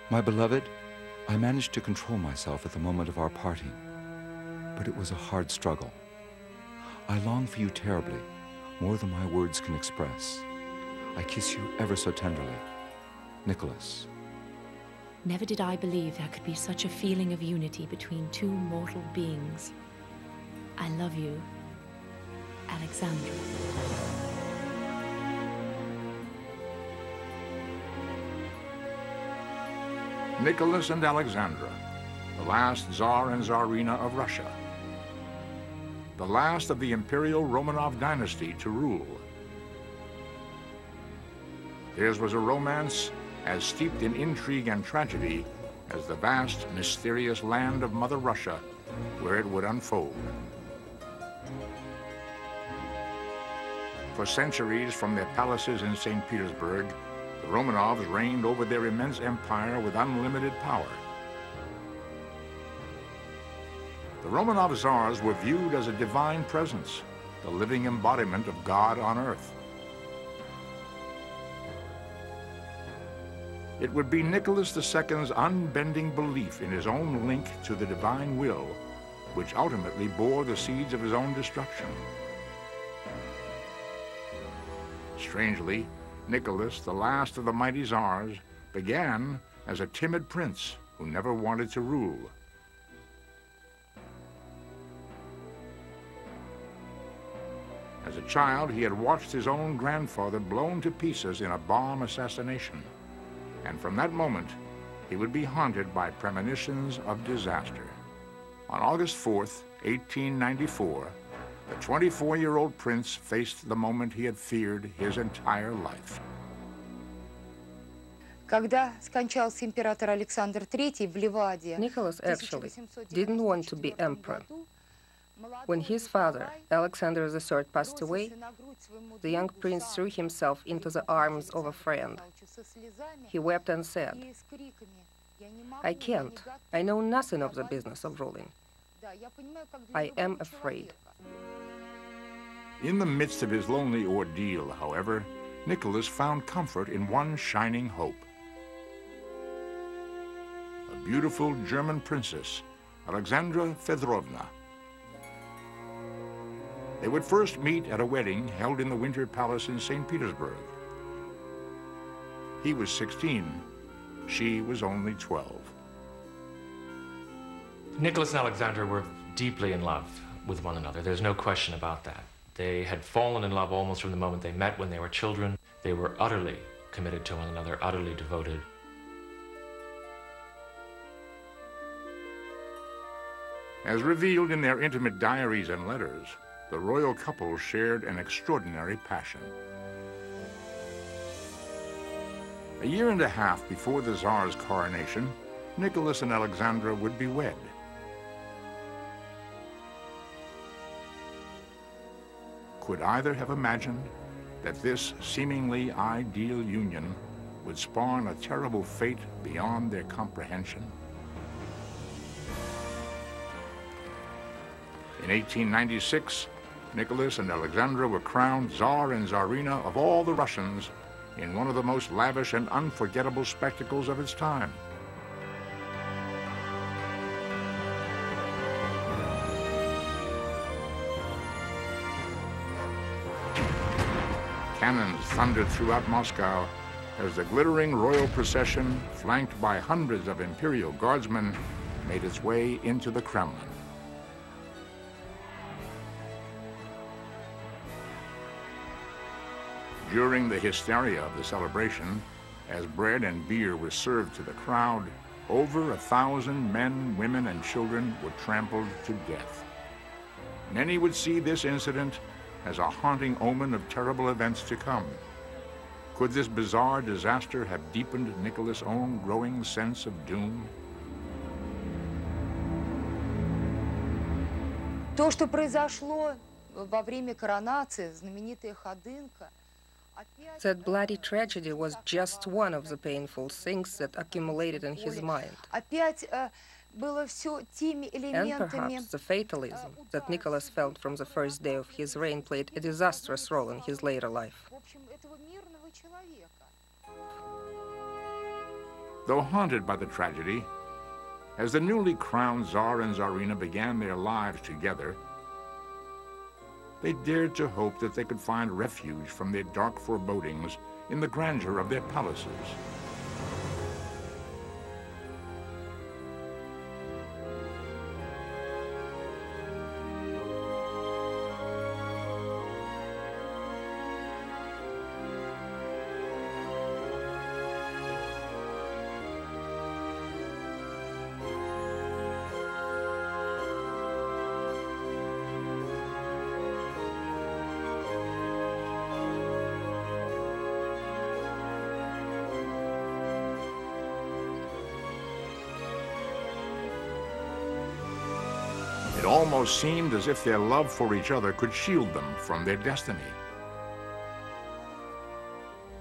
My beloved, I managed to control myself at the moment of our parting, but it was a hard struggle. I long for you terribly, more than my words can express. I kiss you ever so tenderly. Nicholas. Never did I believe there could be such a feeling of unity between two mortal beings. I love you, Alexandra. Nicholas and Alexandra, the last Tsar and Tsarina of Russia. The last of the imperial Romanov dynasty to rule. Theirs was a romance as steeped in intrigue and tragedy as the vast, mysterious land of Mother Russia, where it would unfold. For centuries, from their palaces in St. Petersburg, the Romanovs reigned over their immense empire with unlimited power. The Romanov Tsars were viewed as a divine presence, the living embodiment of God on earth. It would be Nicholas II's unbending belief in his own link to the divine will, which ultimately bore the seeds of his own destruction. Strangely, Nicholas, the last of the mighty Tsars, began as a timid prince who never wanted to rule. As a child, he had watched his own grandfather blown to pieces in a bomb assassination. And from that moment, he would be haunted by premonitions of disaster. On August 4th, 1894, the 24-year-old prince faced the moment he had feared his entire life. Nicholas actually didn't want to be emperor. When his father, Alexander III, passed away, the young prince threw himself into the arms of a friend. He wept and said, "I can't. I know nothing of the business of ruling. I am afraid." In the midst of his lonely ordeal, however, Nicholas found comfort in one shining hope. A beautiful German princess, Alexandra Fedorovna. They would first meet at a wedding held in the Winter Palace in St. Petersburg. He was 16, she was only 12. Nicholas and Alexandra were deeply in love with one another. There's no question about that. They had fallen in love almost from the moment they met when they were children. They were utterly committed to one another, utterly devoted. As revealed in their intimate diaries and letters, the royal couple shared an extraordinary passion. A year and a half before the Tsar's coronation, Nicholas and Alexandra would be wed. Could either have imagined that this seemingly ideal union would spawn a terrible fate beyond their comprehension? In 1896, Nicholas and Alexandra were crowned Tsar and Tsarina of all the Russians in one of the most lavish and unforgettable spectacles of its time. Cannons thundered throughout Moscow as the glittering royal procession, flanked by hundreds of imperial guardsmen, made its way into the Kremlin. During the hysteria of the celebration, as bread and beer were served to the crowd, over 1,000 men, women, and children were trampled to death. Many would see this incident as a haunting omen of terrible events to come. Could this bizarre disaster have deepened Nicholas' own growing sense of doom? То, что произошло во время коронации, знаменитая ходынка, That bloody tragedy was just one of the painful things that accumulated in his mind. And perhaps the fatalism that Nicholas felt from the first day of his reign played a disastrous role in his later life. Though haunted by the tragedy, as the newly crowned Tsar and Tsarina began their lives together, they dared to hope that they could find refuge from their dark forebodings in the grandeur of their palaces. It almost seemed as if their love for each other could shield them from their destiny.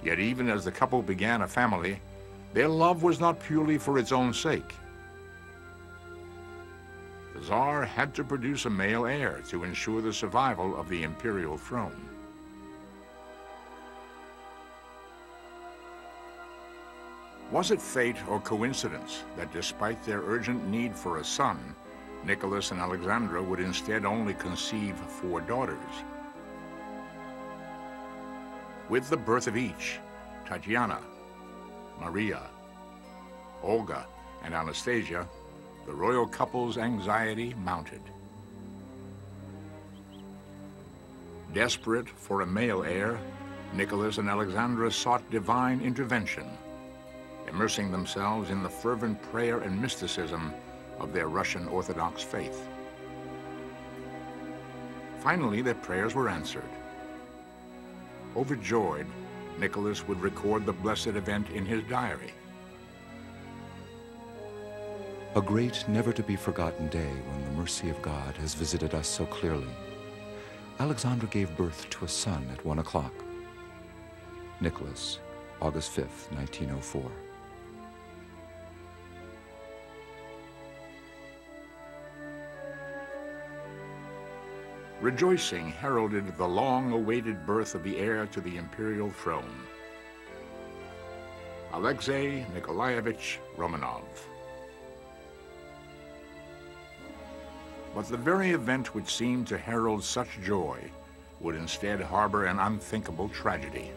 Yet even as the couple began a family, their love was not purely for its own sake. The Tsar had to produce a male heir to ensure the survival of the imperial throne. Was it fate or coincidence that despite their urgent need for a son, Nicholas and Alexandra would instead only conceive 4 daughters? With the birth of each, Tatiana, Maria, Olga, and Anastasia, the royal couple's anxiety mounted. Desperate for a male heir, Nicholas and Alexandra sought divine intervention, immersing themselves in the fervent prayer and mysticism of their Russian Orthodox faith. Finally, their prayers were answered. Overjoyed, Nicholas would record the blessed event in his diary. A great, never-to-be-forgotten day when the mercy of God has visited us so clearly. Alexandra gave birth to a son at 1 o'clock. Nicholas, August 5th, 1904. Rejoicing heralded the long-awaited birth of the heir to the imperial throne, Alexei Nikolaevich Romanov. But the very event which seemed to herald such joy would instead harbor an unthinkable tragedy.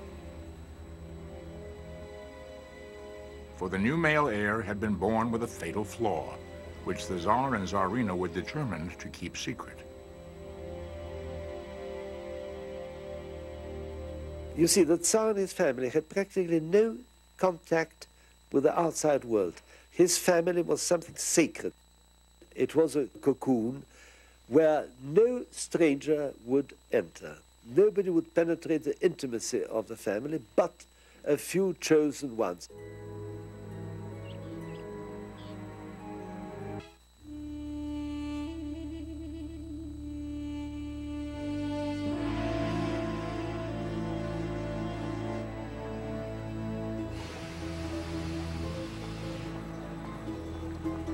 For the new male heir had been born with a fatal flaw, which the Tsar and Tsarina were determined to keep secret. You see, the Tsar and his family had practically no contact with the outside world. His family was something sacred. It was a cocoon where no stranger would enter. Nobody would penetrate the intimacy of the family but a few chosen ones.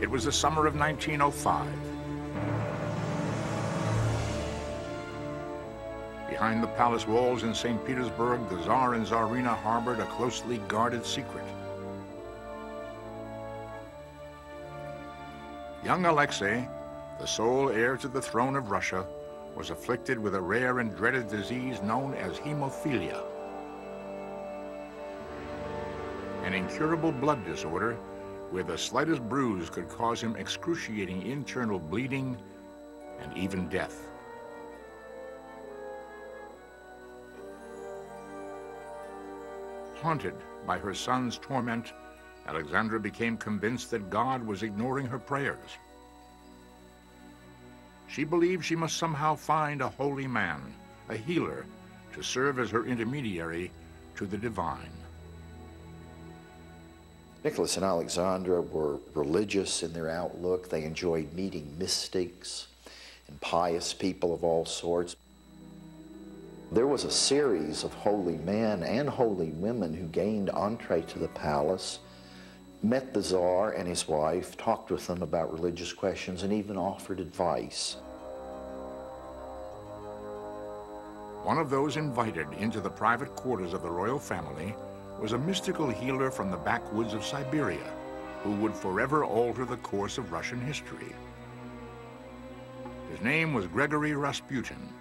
It was the summer of 1905. Behind the palace walls in St. Petersburg, the Tsar and Tsarina harbored a closely guarded secret. Young Alexei, the sole heir to the throne of Russia, was afflicted with a rare and dreaded disease known as hemophilia, an incurable blood disorder where the slightest bruise could cause him excruciating internal bleeding and even death. Haunted by her son's torment, Alexandra became convinced that God was ignoring her prayers. She believed she must somehow find a holy man, a healer, to serve as her intermediary to the divine. Nicholas and Alexandra were religious in their outlook. They enjoyed meeting mystics and pious people of all sorts. There was a series of holy men and holy women who gained entree to the palace, met the Tsar and his wife, talked with them about religious questions, and even offered advice. One of those invited into the private quarters of the royal family was a mystical healer from the backwoods of Siberia, who would forever alter the course of Russian history. His name was Gregory Rasputin,